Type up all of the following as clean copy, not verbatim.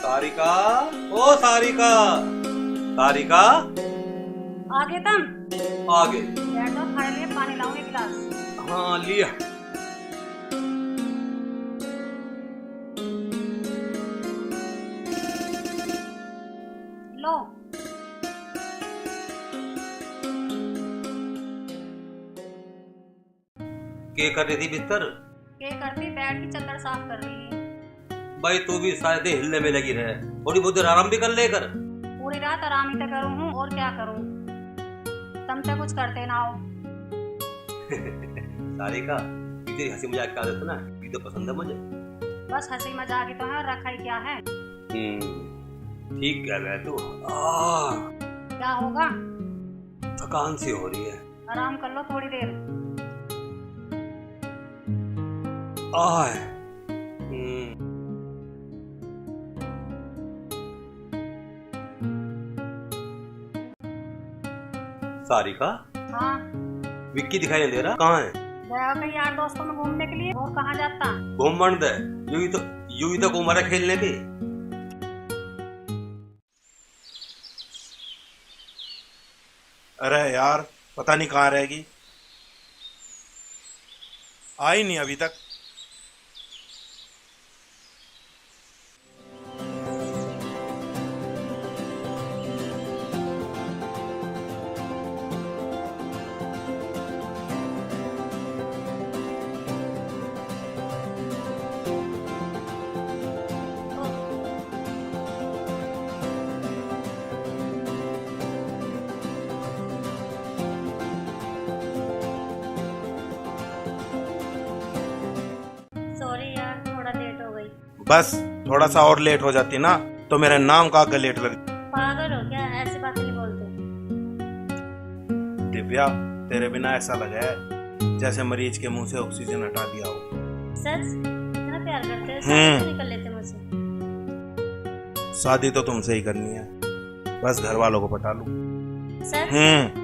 सारिका, ओ सारिका, सारिका। आगे तुम आगे। बैठो, खाने लिए पानी लाऊंगी गिलास। हाँ लिया। लो। क्या कर रही थी बिस्तर? क्या करती, बेड की चादर साफ कर रही है। भाई तू भी शायद हिलने में लगी रहे, थोड़ी बहुत देर आराम भी कर लेकर। पूरी रात आराम ही तो करूँ हूँ, और क्या करूँ। तुम तो कुछ करते ना हो। सारिका, तेरी हंसी मजाक की आदत है ना, ये तो पसंद है मुझे। बस हंसी मजाक ही तो है, और रखा ही क्या है। ठीक कह रहा है तू। क्या होगा? थकान सी हो रही है। आराम कर लो थोड़ी देर। आह। सारिका, हाँ, विक्की दिखाई नहीं दे रहा, कहाँ है? गया कहीं यार दोस्तों में घूमने के लिए, और कहाँ जाता। घूम बन दे, यूं ही तो घूम रहा खेलने की। अरे यार, पता नहीं कहाँ रहेगी। आई नहीं अभी तक। सॉरी यार, थोड़ा लेट हो गई। बस थोड़ा सा और लेट हो जाती ना तो मेरे नाम का आगे लेट लग। पागल हो क्या, ऐसी बात नहीं बोलते। दिव्या, तेरे बिना ऐसा लगा है जैसे मरीज के मुंह से ऑक्सीजन हटा दिया हो। सच? इतना प्यार करते हो, शादी तो नहीं कर लेते मुझसे? शादी तो तुमसे ही करनी है, बस घर वालों को पटा लूं। सच?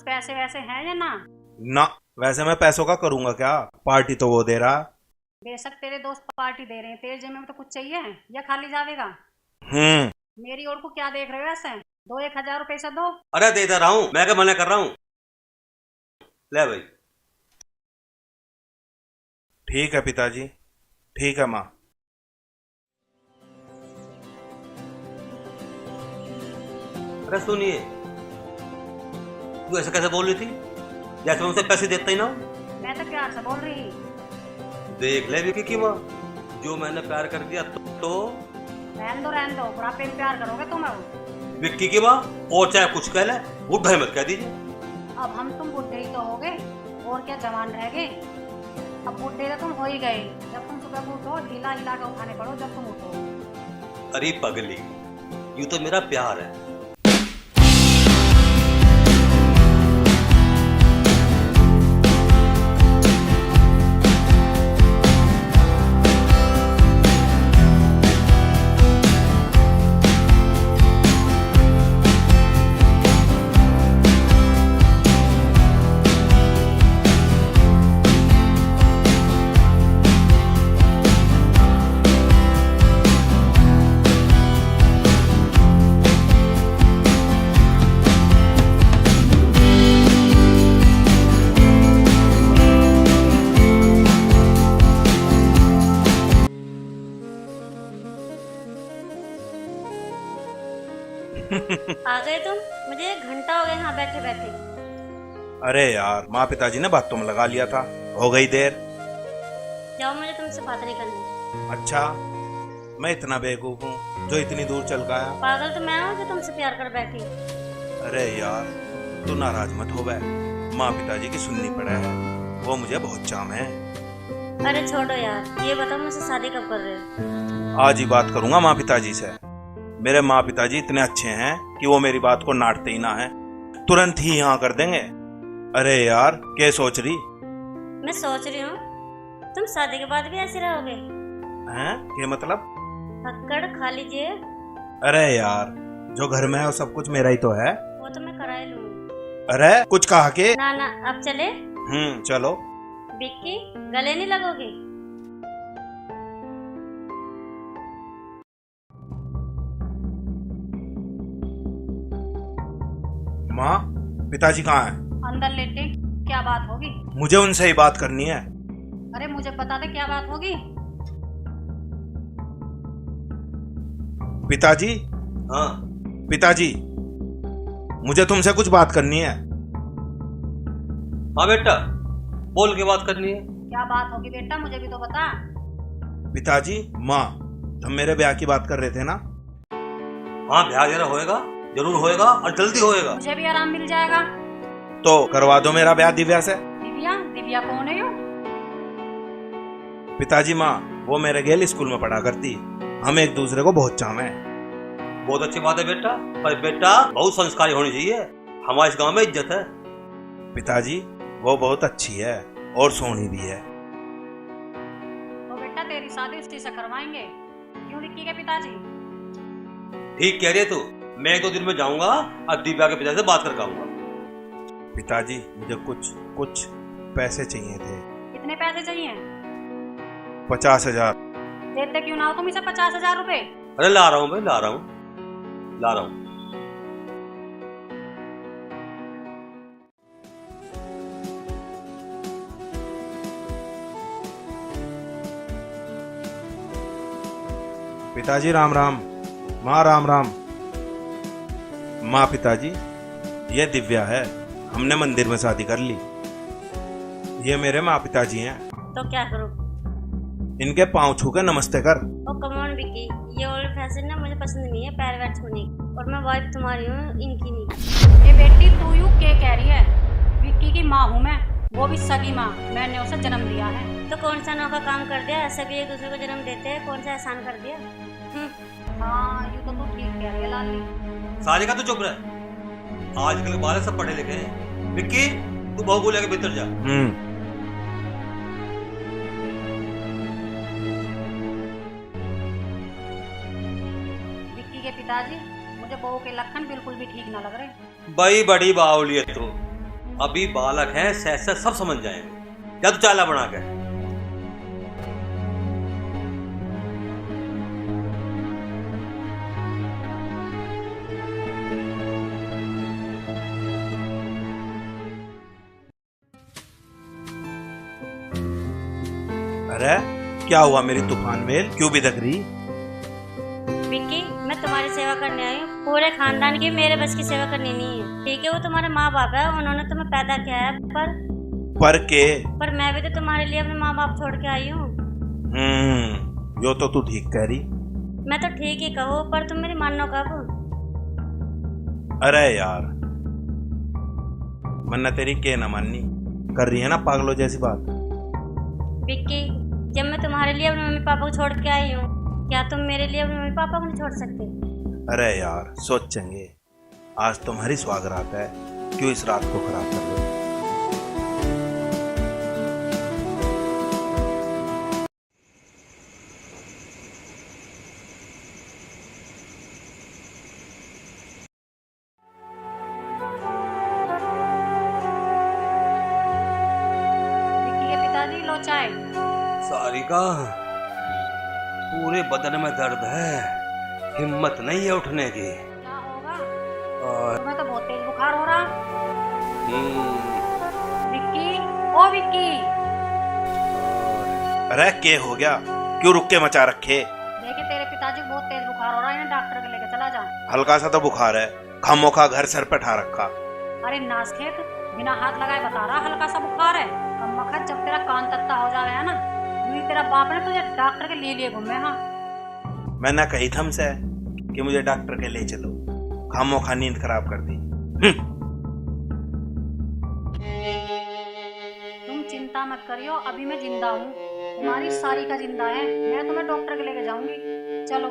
पैसे वैसे हैं या ना? ना, वैसे मैं पैसों का करूंगा क्या, पार्टी तो वो दे रहा। बेशक तेरे दोस्त पार्टी दे रहे हैं, तेरे जेब में तो कुछ चाहिए या खाली जावेगा? मेरी ओर को क्या देख रहे हो ऐसे? दो 1,000 रुपए से दो। अरे दे रहा हूँ, मैं क्या मना कर रहा हूँ। ले भाई। ठीक है पिताजी, ठीक है माँ। अरे सुनिए, तू ऐसे कैसे बोल रही थी जैसे मैं उसे पैसे देता ही ना हूं? मैं तो प्यार से बोल रही। देख ले विक्की की माँ, जो मैंने प्यार कर दिया तो रहने दो, बुढ़ापे में प्यार करोगे तुम अब। विक्की की माँ, और चाहे कुछ कह ले, बुढ़ा मत कह दीजिए। अब हम तुम बुढ़े ही तो हो गए, और क्या जवान रह गए। अब बुढ़े तो तुम हो ही गए, जब तुम सुबह उठो हिला हिला के उठाने पड़ो जब तुम उठो। अरे पगली, यूं तो मेरा प्यार है। आ गए तुम? मुझे 1 घंटा हो गया यहाँ बैठे बैठे। अरे यार, माँ पिताजी ने बातों में लगा लिया था, हो गई देर। जाओ, मुझे तुमसे बात नहीं करनी। अच्छा, मैं इतना बेवकूफ हूँ जो इतनी दूर चल का आया? पागल तो मैं हूँ जो तुमसे प्यार कर बैठी। अरे यार, तू नाराज मत हो बे। माँ पिताजी की सुननी पड़ा है, वो मुझे बहुत चाम है। अरे छोड़ो यार, ये बताओ मुझसे शादी कब कर रहे हो? आज ही बात करूंगा माँ पिताजी से। मेरे माँ पिताजी इतने अच्छे हैं कि वो मेरी बात को नाटते ही ना है, तुरंत ही यहाँ कर देंगे। अरे यार, क्या सोच रही? मैं सोच रही हूँ तुम शादी के बाद भी ऐसे रहोगे। हैं? क्या मतलब? फक्कड़ खा लीजिए। अरे यार, जो घर में है वो सब कुछ मेरा ही तो है। वो तो मैं करा ही लूंगी। अरे कुछ कहा के? ना ना, अब चले। चलो। विक्की, गले नहीं लगोगे? माँ, पिताजी कहाँ हैं? अंदर लेटे। क्या बात होगी? मुझे उनसे ही बात करनी है। अरे मुझे बता दे क्या बात होगी। पिताजी, हाँ पिताजी, मुझे तुमसे कुछ बात करनी है। हाँ बेटा, बोल के बात करनी है। क्या बात होगी बेटा, मुझे भी तो बता। पिताजी, माँ, तुम मेरे ब्याह की बात कर रहे थे ना? हाँ, ब्याह जरा होएगा, जरूर होएगा और जल्दी होएगा। मुझे भी आराम मिल जाएगा। तो करवा दो मेरा ब्याह दिव्या से। दिव्या? दिव्या कौन है यो? पिताजी, माँ, वो मेरे गेल स्कूल में पढ़ा करती, हम एक दूसरे को बहुत चाहते हैं। बहुत अच्छी बात है बेटा, पर बेटा बहुत संस्कारी होनी चाहिए, हमारे इस गांव में इज्जत है। पिताजी, वो बहुत अच्छी है और सोहनी भी है। तो बेटा तेरी शादी उसी से करवाएंगे। क्यों विक्की के पिताजी? ठीक कह रही है तू, मैं 1-2 दिन में जाऊंगा और दिव्या के पिता से बात करके आऊंगा। पिताजी, मुझे कुछ पैसे चाहिए थे। कितने पैसे चाहिए? 50,000। देते क्यों ना हो तुम इसे 50,000 रुपए? अरे ला रहा हूँ भाई, ला रहा हूँ। पिताजी राम राम। माँ राम राम। माँ पिताजी, ये दिव्या है, हमने मंदिर में शादी कर ली। ये मेरे माँ पिताजी हैं। तो क्या करूँ? इनके पाँव छू के नमस्ते कर। ओ कम ऑन विक्की, ये ओल्ड फैशन ना मुझे पसंद नहीं है, पैर वैर छूने की। और मैं वाइफ तुम्हारी हूँ, इनकी नहीं। ये बेटी तू यूं क्या कह रही है? विक्की की माँ हूँ मैं, वो भी सगी माँ। मैंने उसे जन्म दिया है। तो कौन सा नौका काम कर दिया? सभी एक दूसरे को जन्म देते हैं, कौन सा एहसान कर दिया? हाँ यूं तो तू ठीक कह रही है लाली। सारिका तू चुप रह, आजकल के बालक सब पढ़े लिखे हैं। विक्की, तू बहू को लेके भीतर जा। विक्की के पिताजी, मुझे बहू के लक्षण बिल्कुल भी ठीक ना लग रहे। बड़ी बड़ी बावली है तू, अभी बालक है, सहसा सब समझ जाएंगे। जा तू चाला बना के। अरे क्या हुआ मेरी तूफान मेल, क्यों बिदक रही? विक्की, मैं तुम्हारी सेवा करने आई हूँ। पूरे खानदान की मेरे बस की सेवा करनी नहीं है, ठीक है? वो तुम्हारे माँ बाप है, उन्होंने तुम्हें पैदा किया है, पर मैं भी तो तुम्हारे लिए अपने माँ बाप छोड़ के आई हूँ। यो तो तू ठीक कह रही। मैं तो ठीक ही कहूँ, पर तुम मेरी मानो कब? अरे यार, मन्ना तेरी के न माननी, कर रही है ना पागलों जैसी बात। विक्की, जब मैं तुम्हारे लिए अपने मम्मी पापा को छोड़ के आई हूँ, क्या तुम मेरे लिए अपने मम्मी पापा को नहीं छोड़ सकते? अरे यार, सोचेंगे। आज तुम्हारी स्वागरात है, क्यों इस रात को खराब कर रहे हो? विक्की के पिताजी, लो चाय। सारिका, पूरे बदन में दर्द है, हिम्मत नहीं है उठने की। क्या होगा? और तुम्हें तो बहुत तेज बुखार हो रहा। विक्की, ओ विक्की। अरे के हो गया, क्यों रुक के मचा रखे? देखे तेरे पिताजी को बहुत तेज बुखार हो रहा है, इन्हें डॉक्टर के लेके चला जा। हल्का सा तो बुखार है, खामोखा घर सर पे ठा रखा। अरे नास खेत, बिना हाथ लगाए बता रहा हल्का सा बुखार है। कम वक्त जब तेरा कान तत्ता हो जा रहा है ना, यूं ही तेरा तेरा बाप ने तुझे डॉक्टर के लिए घूमे। हाँ मैं ना कही थम से कि मुझे डॉक्टर के ले चलो, खामोखा नींद खराब कर दी। तुम चिंता मत करियो, अभी मैं जिंदा हूँ, तुम्हारी सारी का जिंदा है, मैं तुम्हें डॉक्टर के लेके जाऊंगी। चलो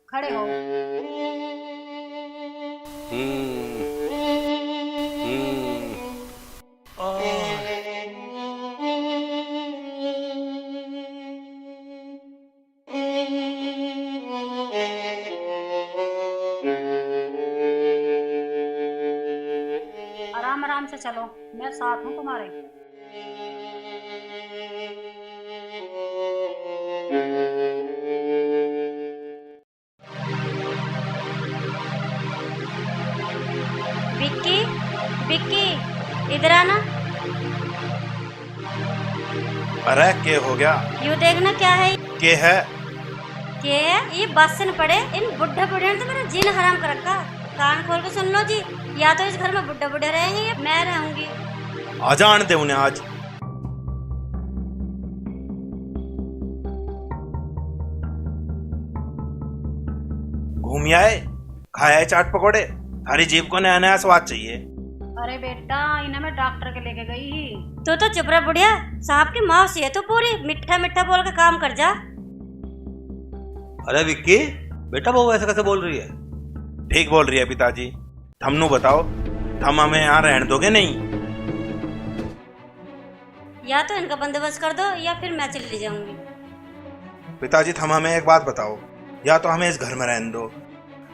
खड़े हो। आराम आराम से चलो, मैं साथ हूँ तुम्हारे। विक्की, विक्की इधर आना। अरे के हो गया? यू देखना क्या है। के है? के है? ये बसन पड़े इन बुढ़े बुढ़े ने तो मेरा जीना हराम कर रखा। कान खोल के सुन लो जी, या तो इस घर में बुढ़े बुढ़े रहेंगे या मैं रहूंगी। आ जान दे उन्हें आज। घूम आए, खाए चाट पकौड़े, हरी जीप को नया नया स्वाद चाहिए। अरे बेटा, इन्हें मैं डॉक्टर के लेके गई ही। तो चुप रह बुढ़िया, साहब की मौसी है तो पूरी मिठा मिठा बोल के काम कर जा। अरे विक्की बेटा, वो ऐसा कैसे बोल रही है? ठीक बोल रही है पिताजी। थमनु बताओ, थम हमें यहाँ रहने दोगे नहीं? या तो इनका बंदोबस्त कर दो या फिर मैं चली जाऊंगी। पिताजी थम हमें एक बात बताओ, या तो हमें इस घर में रहने दो,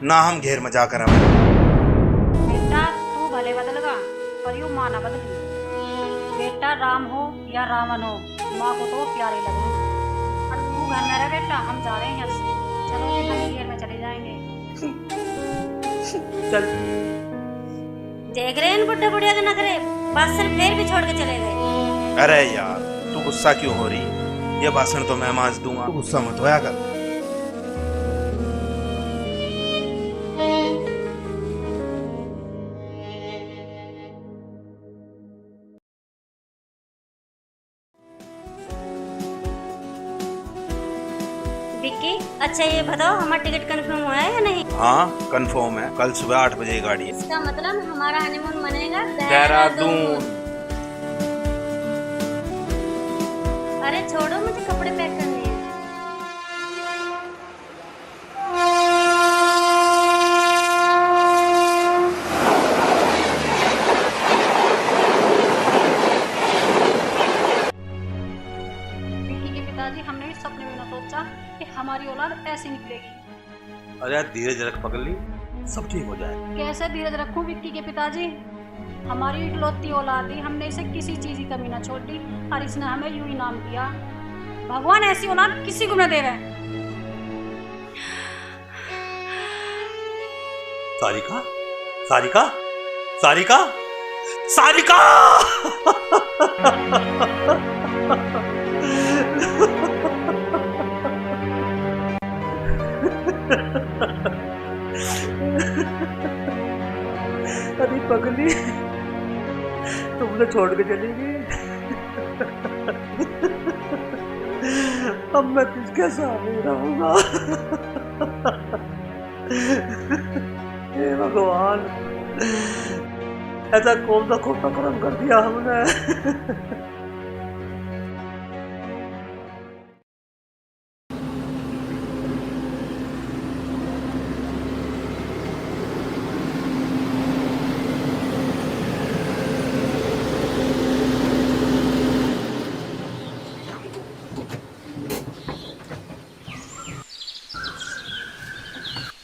ना हम घेर में जाकर हमें। बेटा तू भले बदल गा, पर यू माँ ना बदली। बेटा राम हो या रावण हो, माँ को तो प्यारे लगे। और तू घर में रह बेटा, हम जा रहे हैं यहाँ से। चलो जी, हम घेर में चले जाएंगे। चल। देख रहे हैं इन बुढ़े बुढ़िया के नखरे, बासन फिर भी छोड़ के चले गए। अरे यार तू गुस्सा क्यों हो रही? ये भाषण तो मैं मांझ दूंगा, तू गुस्सा मत होया कर। विक्की, अच्छा ये बताओ हमारा टिकट कंफर्म हुआ है या नहीं? हाँ कंफर्म है, कल सुबह 8 बजे की गाड़ी है। इसका मतलब हमारा हनीमून मनेगा देहरादून। अरे छोड़ो, मुझे कपड़े पैक करने हैं। विक्की के पिताजी, हमने भी सपने में न सोचा कि हमारी औलाद ऐसी निकलेगी। अरे यार धीरज रख पगली, सब ठीक हो जाए। कैसे धीरज रखूं विक्की के पिताजी? हमारी इकलौती औलाद थी, हमने इसे किसी चीज की कमी न छोड़ी और इसने हमें यूं इनाम दिया। भगवान ऐसी औलाद किसी को न दे रहे। सारिका, सारिका, सारिका, सारिका! अरे पगली, तुमने छोड़ के चली गई। अब मैं किसके सामने रहूंगा? हे भगवान, ऐसा कौन सा खोटा कर्म कर दिया हमने?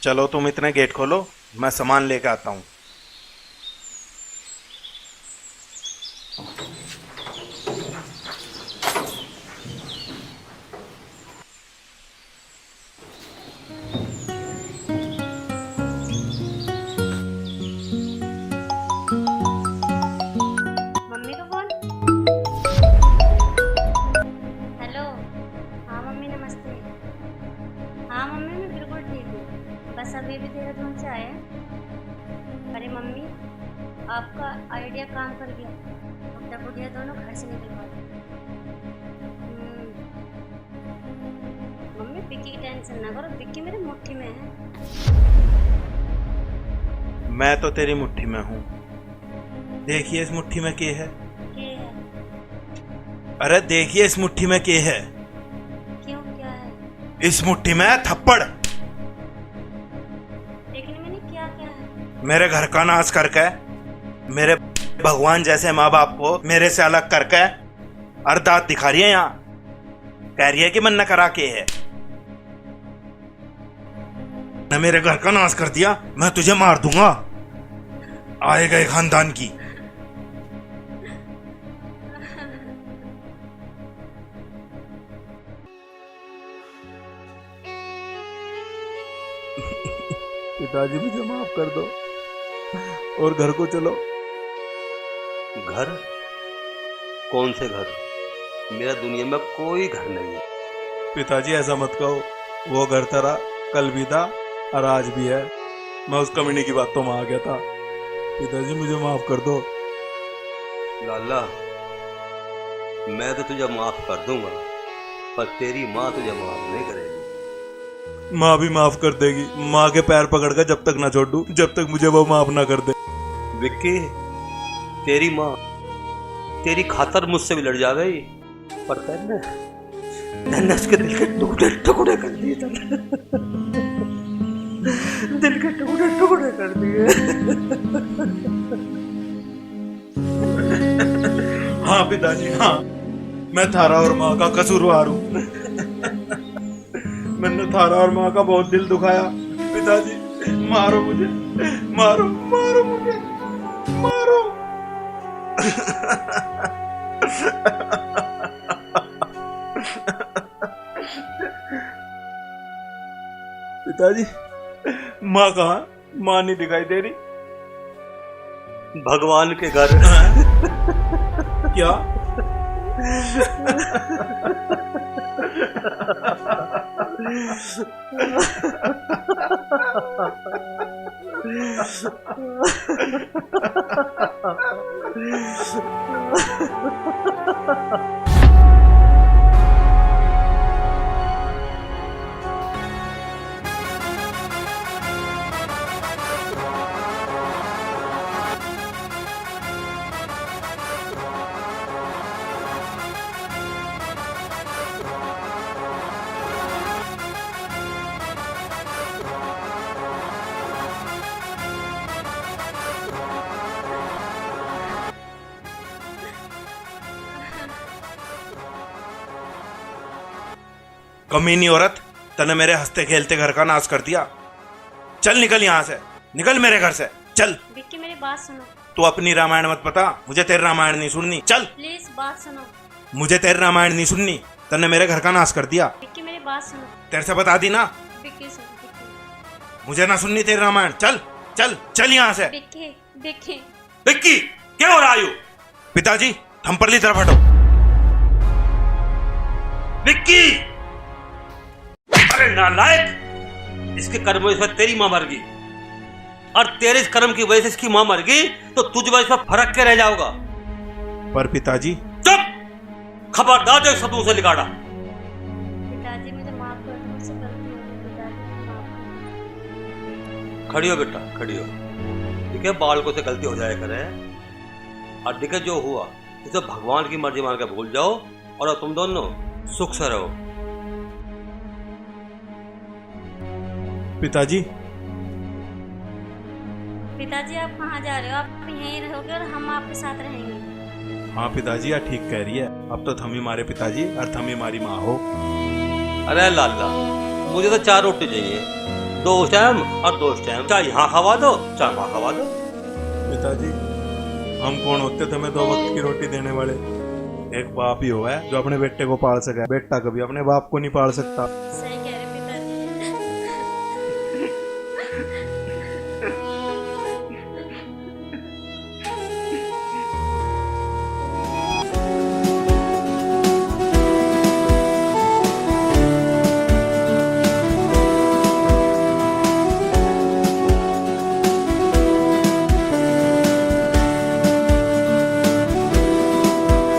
चलो तुम इतने गेट खोलो, मैं सामान लेके आता हूँ। मम्मी का फोन। हेलो, हाँ मम्मी नमस्ते। हाँ मम्मी मैं बिल्कुल ठीक हूँ, बस अभी भी देहरादून से आए हैं। अरे मम्मी, आपका आइडिया काम कर गया, बुढ़ा बुढ़िया दोनों घर से निकल गए। विक्की की टेंशन ना करो, विक्की मेरे मुट्ठी में है। मैं तो तेरी मुट्ठी में हूँ। देखिए इस मुट्ठी में क्या है। ये है। अरे देखिए इस मुट्ठी में क्या है। क्यों, क्या है? इस मुट्ठी में थप्पड़। लेकिन मैंने क्या क्या है? मेरे घर का नाश करके, मेरे भगवान जैसे माँ बाप को मेरे से अलग करके और दांत दिखा रही है यहाँ। कह रही है कि मन न करा के है। न मेरे घर का नाश कर दिया, मैं तुझे मार दूंगा। आए गए खानदान की। पिताजी मुझे माफ कर दो और घर को चलो। घर? कौन से घर? मेरा दुनिया में कोई घर नहीं है। पिताजी ऐसा मत कहो। वो घर तेरा कल भी था और आज भी है। मैं उस कमीने की बातों में आ गया था। पिताजी मुझे माफ कर दो। लाला, मैं तो तुझे माफ कर दूंगा, पर तेरी माँ तुझे माफ नहीं करेगी। माँ भी माफ कर देगी। माँ के पैर पकड़कर जब तक ना छोड़ दूं, जब तक मुझे वो माफ ना कर दे। विक्की, तेरी माँ तेरी खातर मुझसे भी लड़ जा गई, पर मैंने उसके दिल के टुकड़े टुकड़े कर दिए। दिल के टुकड़े टुकड़े कर दिए। हाँ पिताजी, हाँ, मैं थारा और माँ का कसूरवार हूँ। मैंने थारा और माँ का बहुत दिल दुखाया। पिताजी मारो मुझे, मारो मारो मुझे, मारो। पिताजी माँ कहाँ? माँ नहीं दिखाई दे रही। भगवान के घर। क्या? कमीनी औरत, तने मेरे हंसते खेलते घर का नाश कर दिया। चल निकल यहाँ से, निकल मेरे घर से, चल। विक्की मेरी बात सुनो। तू अपनी रामायण मत बता, मुझे तेरी रामायण नहीं सुननी। चल, प्लीज बात सुनो। मुझे तेरी रामायण नहीं सुननी। तने मेरे घर का नाश कर दिया। विक्की मेरी बात सुनो। तेरे से बता दी ना। विक्की सुनो, विक्की। मुझे ना सुननी तेरी रामायण। चल चल चल यहाँ से। विक्की, विक्की। विक्की, क्या हो रहा है? पिताजी थम्परली तरफ हटो। विक्की! अरे नालायक! इसके कर्म में तेरी माँ मर गई, और तेरे इस कर्म की वजह से इसकी माँ मर गई, तो तुझ में इसमें फर्क के रह जाओगा। पर पिताजी। चुप! खबरदार जो शब्दों से लिगाड़ा। पिताजी मुझे माफ कर दो, मुझसे गलती हो गई। पिताजी माफ कर दो। खड़ी हो बेटा, खड़ी हो। ठीक है, बालकों से गलती हो जाए करे, और ठीक है जो हुआ उसे भगवान की मर्जी मान के भूल जाओ, और तुम दोनों सुख से रहो। पिताजी। पिताजी आप कहाँ जा रहे हो? आप यहीं रहोगे और हम आपके साथ रहेंगे। हाँ पिताजी, यार ठीक कह रही है। अब तो थम ही मारे पिताजी और थम ही मारी माँ हो। अरे लाला, मुझे तो 4 रोटी चाहिए, 2 टाइम और 2 टाइम। चाहे यहाँ खवा दो, चाहे वहाँ खवा दो। पिताजी हम कौन होते थे हमें 2 वक्त की रोटी देने वाले? एक बाप ही हुआ है जो अपने बेटे को पाल सके। बेटा कभी अपने बाप को नहीं पाल सकता। सही कह रहे पिताजी।